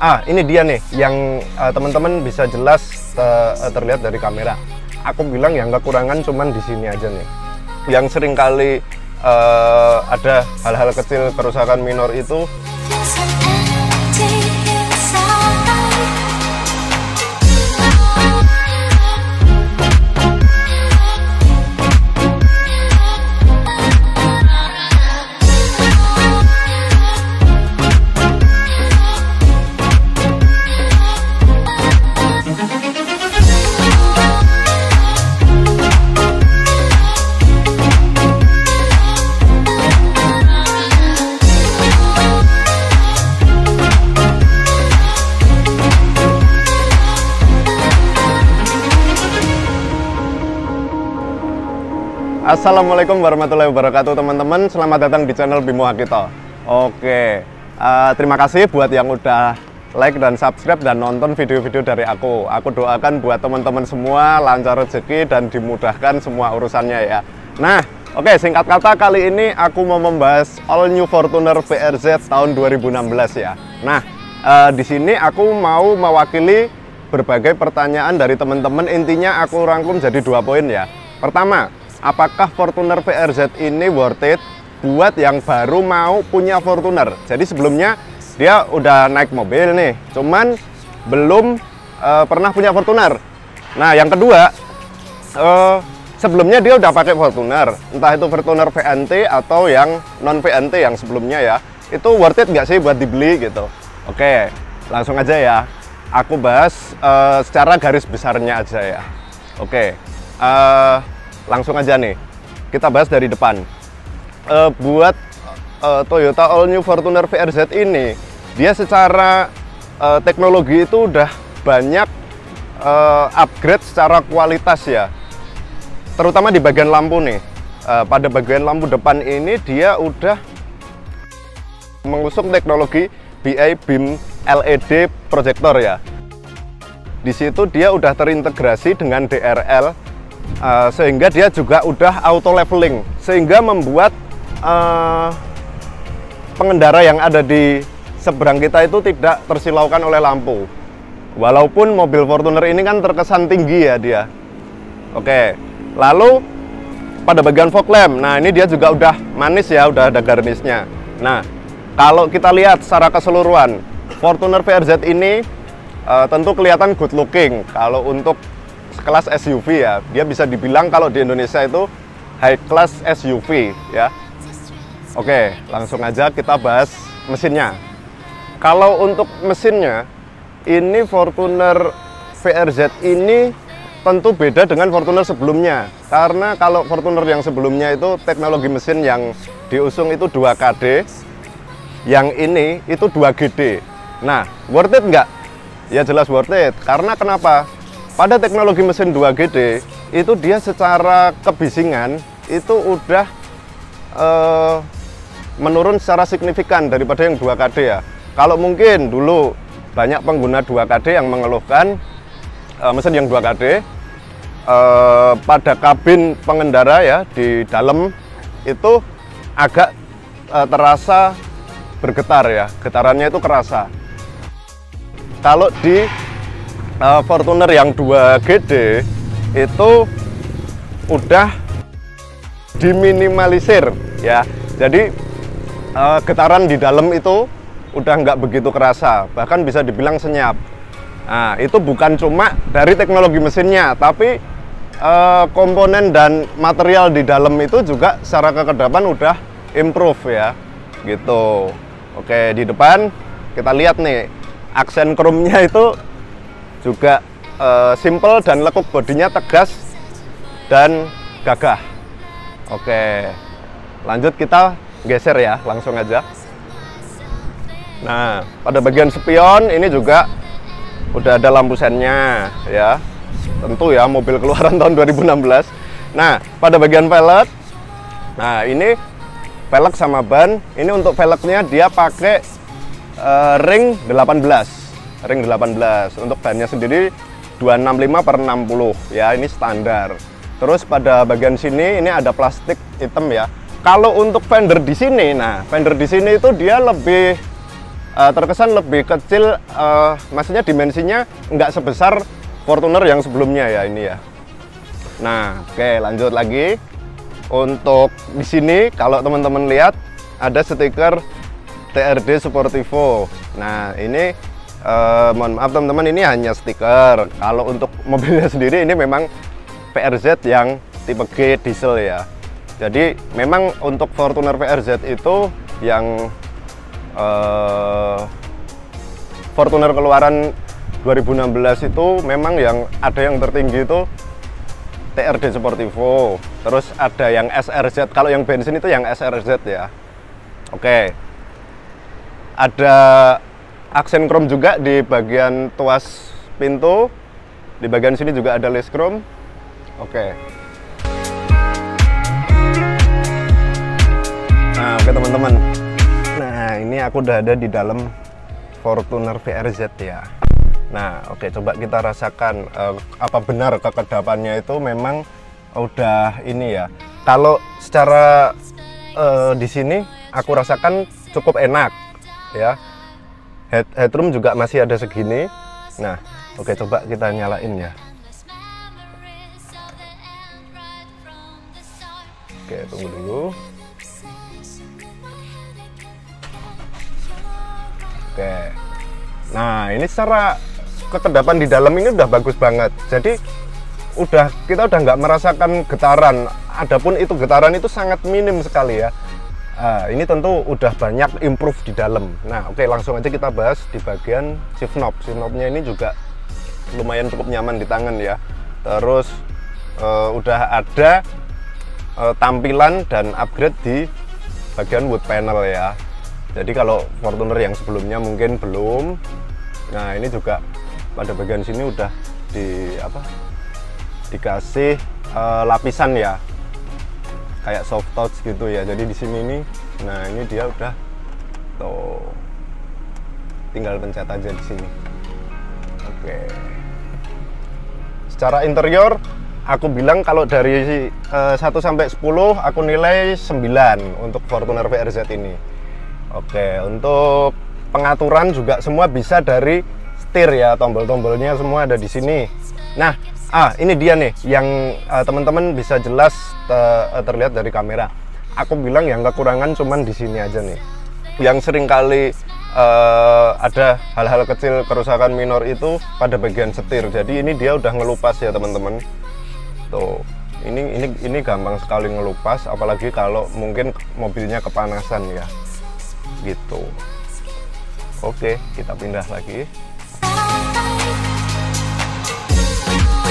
Ini dia nih yang teman-teman bisa jelas terlihat dari kamera. Aku bilang yang kekurangan cuman di sini aja nih. Yang sering kali ada hal-hal kecil kerusakan minor itu Assalamualaikum warahmatullahi wabarakatuh teman-teman. Selamat datang di channel Bimo Hakito. Oke, terima kasih buat yang udah like dan subscribe dan nonton video-video dari aku. Aku doakan buat teman-teman semua lancar rezeki dan dimudahkan semua urusannya ya. Nah, oke, singkat kata kali ini aku mau membahas All New Fortuner VRZ tahun 2016 ya. Nah, di sini aku mau mewakili berbagai pertanyaan dari teman-teman. Intinya aku rangkum jadi 2 poin ya. Pertama, apakah Fortuner VRZ ini worth it buat yang baru mau punya Fortuner? Jadi sebelumnya dia udah naik mobil nih, cuman belum pernah punya Fortuner. Nah, yang kedua, sebelumnya dia udah pakai Fortuner, entah itu Fortuner VNT atau yang non VNT yang sebelumnya ya. Itu worth it nggak sih buat dibeli gitu? Oke, langsung aja ya. Aku bahas secara garis besarnya aja ya. Oke. Langsung aja nih, kita bahas dari depan. Buat Toyota All New Fortuner VRZ ini, dia secara teknologi itu udah banyak upgrade secara kualitas ya. Terutama di bagian lampu nih. Pada bagian lampu depan ini dia udah mengusung teknologi BI Beam LED projector ya. Di situ dia udah terintegrasi dengan DRL. Sehingga dia juga udah auto leveling, sehingga membuat pengendara yang ada di seberang kita itu tidak tersilaukan oleh lampu. Walaupun mobil Fortuner ini kan terkesan tinggi ya dia. Oke, lalu pada bagian fog lamp, nah ini dia juga udah manis ya, udah ada garnisnya. Nah, kalau kita lihat secara keseluruhan, Fortuner VRZ ini tentu kelihatan good looking. Kalau untuk kelas SUV ya, dia bisa dibilang kalau di Indonesia itu high class SUV ya. Oke, langsung aja kita bahas mesinnya. Kalau untuk mesinnya, ini Fortuner VRZ ini tentu beda dengan Fortuner sebelumnya. Karena kalau Fortuner yang sebelumnya itu teknologi mesin yang diusung itu 2KD, yang ini itu 2GD. Nah, worth it nggak? Ya jelas worth it. Karena kenapa? Pada teknologi mesin 2GD itu dia secara kebisingan itu udah menurun secara signifikan daripada yang 2KD ya. Kalau mungkin dulu banyak pengguna 2KD yang mengeluhkan mesin yang 2KD pada kabin pengendara ya di dalam itu agak terasa bergetar ya, getarannya itu kerasa. Kalau di Fortuner yang 2GD itu udah diminimalisir ya, jadi getaran di dalam itu udah nggak begitu kerasa, bahkan bisa dibilang senyap. Nah, itu bukan cuma dari teknologi mesinnya, tapi komponen dan material di dalam itu juga secara kekedapan udah improve ya, gitu. Oke, di depan kita lihat nih, aksen chrome-nya itu juga simple dan lekuk, bodinya tegas dan gagah. Oke, lanjut kita geser ya, langsung aja. Nah, pada bagian spion ini juga udah ada lampu sennya ya. Tentu ya, mobil keluaran tahun 2016. Nah, pada bagian velg, nah ini velg sama ban. Ini untuk velgnya dia pakai ring 18. Ring 18. Untuk bannya sendiri 265/60 ya, ini standar. Terus pada bagian sini ini ada plastik hitam ya. Kalau untuk fender di sini, nah fender di sini itu dia lebih terkesan lebih kecil, maksudnya dimensinya nggak sebesar Fortuner yang sebelumnya ya ini ya. Nah, oke, lanjut lagi. Untuk di sini kalau teman-teman lihat ada stiker TRD Sportivo. Nah, ini mohon maaf teman-teman, ini hanya stiker. Kalau untuk mobilnya sendiri ini memang VRZ yang tipe G diesel ya. Jadi memang untuk Fortuner VRZ itu yang Fortuner keluaran 2016 itu memang yang ada yang tertinggi itu TRD Sportivo, terus ada yang SRZ. Kalau yang bensin itu yang SRZ ya. Oke, ada aksen chrome juga di bagian tuas pintu, di bagian sini juga ada list chrome. Oke. Nah, oke teman-teman, nah ini aku udah ada di dalam Fortuner VRZ ya. Nah, oke, coba kita rasakan apa benar kekedapannya itu memang udah ini ya. Kalau secara di sini aku rasakan cukup enak ya. Headroom juga masih ada segini. Nah, oke, coba kita nyalain ya. Oke, tunggu dulu. Oke. Nah, ini secara kekedapan di dalam ini udah bagus banget. Jadi kita udah nggak merasakan getaran. Adapun itu getaran itu sangat minim sekali ya. Ini tentu udah banyak improve di dalam. Nah, oke, langsung aja kita bahas di bagian shift knob. Shift knobnya ini juga lumayan cukup nyaman di tangan ya. Terus udah ada tampilan dan upgrade di bagian wood panel ya. Jadi kalau Fortuner yang sebelumnya mungkin belum. Nah, ini juga pada bagian sini udah dikasih lapisan ya, kayak soft touch gitu ya. Jadi di sini nih, nah ini dia udah tuh, tinggal pencet aja di sini. Oke. Secara interior aku bilang kalau dari 1 sampai 10 aku nilai 9 untuk Fortuner VRZ ini. Oke, untuk pengaturan juga semua bisa dari setir ya, tombol-tombolnya semua ada di sini. Nah, ini dia nih yang teman-teman bisa jelas terlihat dari kamera. Aku bilang yang kekurangan cuman di sini aja nih. Yang sering kali ada hal-hal kecil kerusakan minor itu pada bagian setir. Jadi ini dia udah ngelupas ya teman-teman. Tuh, ini gampang sekali ngelupas, apalagi kalau mungkin mobilnya kepanasan ya. Gitu. Oke, kita pindah lagi.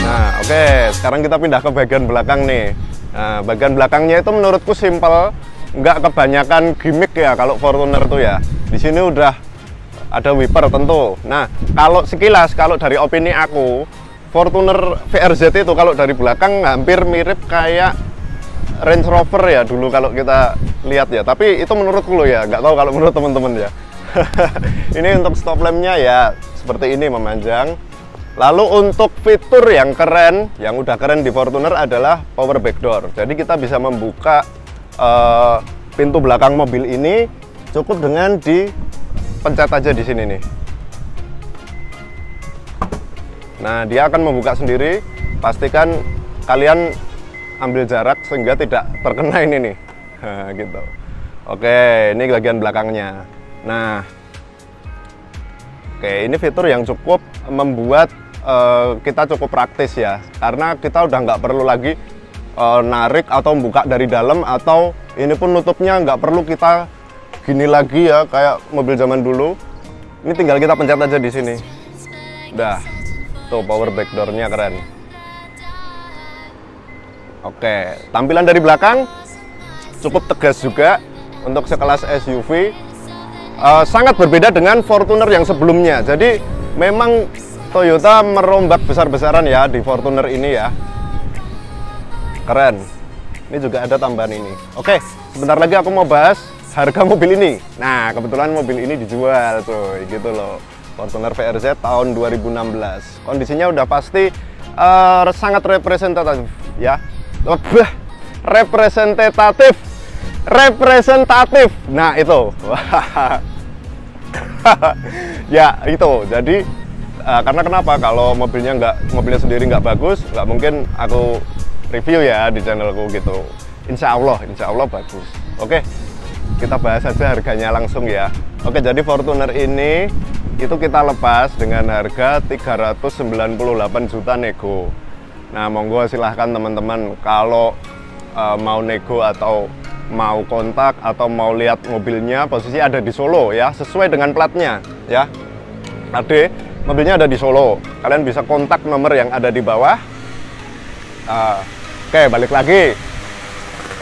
Nah, oke, sekarang kita pindah ke bagian belakang nih. Nah, bagian belakangnya itu menurutku simpel, nggak kebanyakan gimmick ya kalau Fortuner tuh ya. Di sini udah ada wiper tentu. Nah, kalau sekilas, kalau dari opini aku, Fortuner VRZ itu kalau dari belakang hampir mirip kayak Range Rover ya dulu kalau kita lihat ya. Tapi itu menurutku loh ya, nggak tahu kalau menurut teman-teman ya. Ini untuk stop lampnya ya seperti ini, memanjang. Lalu untuk fitur yang keren, yang udah keren di Fortuner adalah power back door. Jadi kita bisa membuka pintu belakang mobil ini cukup dengan dipencet aja di sini nih. Nah, dia akan membuka sendiri. Pastikan kalian ambil jarak sehingga tidak terkena ini nih. Nah, gitu. Oke, ini bagian belakangnya. Nah, oke, ini fitur yang cukup membuat kita cukup praktis ya, karena kita udah nggak perlu lagi narik atau buka dari dalam, atau ini pun nutupnya nggak perlu kita gini lagi ya kayak mobil zaman dulu. Ini tinggal kita pencet aja di sini. Udah, tuh power back door-nya keren. Oke, tampilan dari belakang cukup tegas juga untuk sekelas SUV. Sangat berbeda dengan Fortuner yang sebelumnya. Jadi memang Toyota merombak besar-besaran ya di Fortuner ini ya. Keren. Ini juga ada tambahan ini. Oke, sebentar lagi aku mau bahas harga mobil ini. Nah, kebetulan mobil ini dijual tuh, gitu loh. Fortuner VRZ tahun 2016. Kondisinya udah pasti sangat representatif ya. Representatif. Nah, itu. Ya itu, jadi karena kenapa? Kalau mobilnya sendiri nggak bagus, nggak mungkin aku review ya di channelku gitu. Insya Allah bagus. Oke, kita bahas aja harganya langsung ya. Oke, jadi Fortuner ini itu kita lepas dengan harga 398 juta nego. Nah, monggo silahkan teman-teman kalau mau nego atau mau kontak atau mau lihat mobilnya, posisi ada di Solo ya, sesuai dengan platnya ya. Ade, mobilnya ada di Solo. Kalian bisa kontak nomor yang ada di bawah. Oke, balik lagi.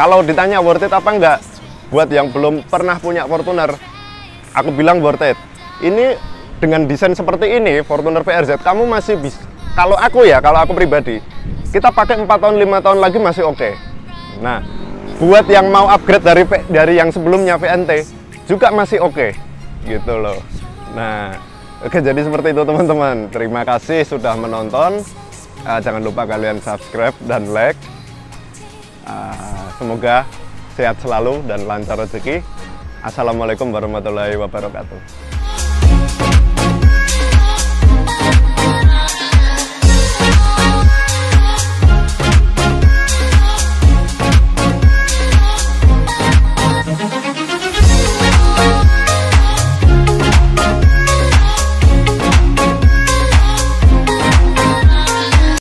Kalau ditanya worth it apa enggak, buat yang belum pernah punya Fortuner, aku bilang worth it. Ini dengan desain seperti ini, Fortuner VRZ, kamu masih bisa. Kalau aku pribadi, kita pakai 4 tahun 5 tahun lagi masih oke. Nah, buat yang mau upgrade dari yang sebelumnya VNT juga masih oke, gitu loh. Nah, oke, jadi seperti itu teman-teman. Terima kasih sudah menonton. Jangan lupa kalian subscribe dan like. Semoga sehat selalu dan lancar rezeki. Assalamualaikum warahmatullahi wabarakatuh.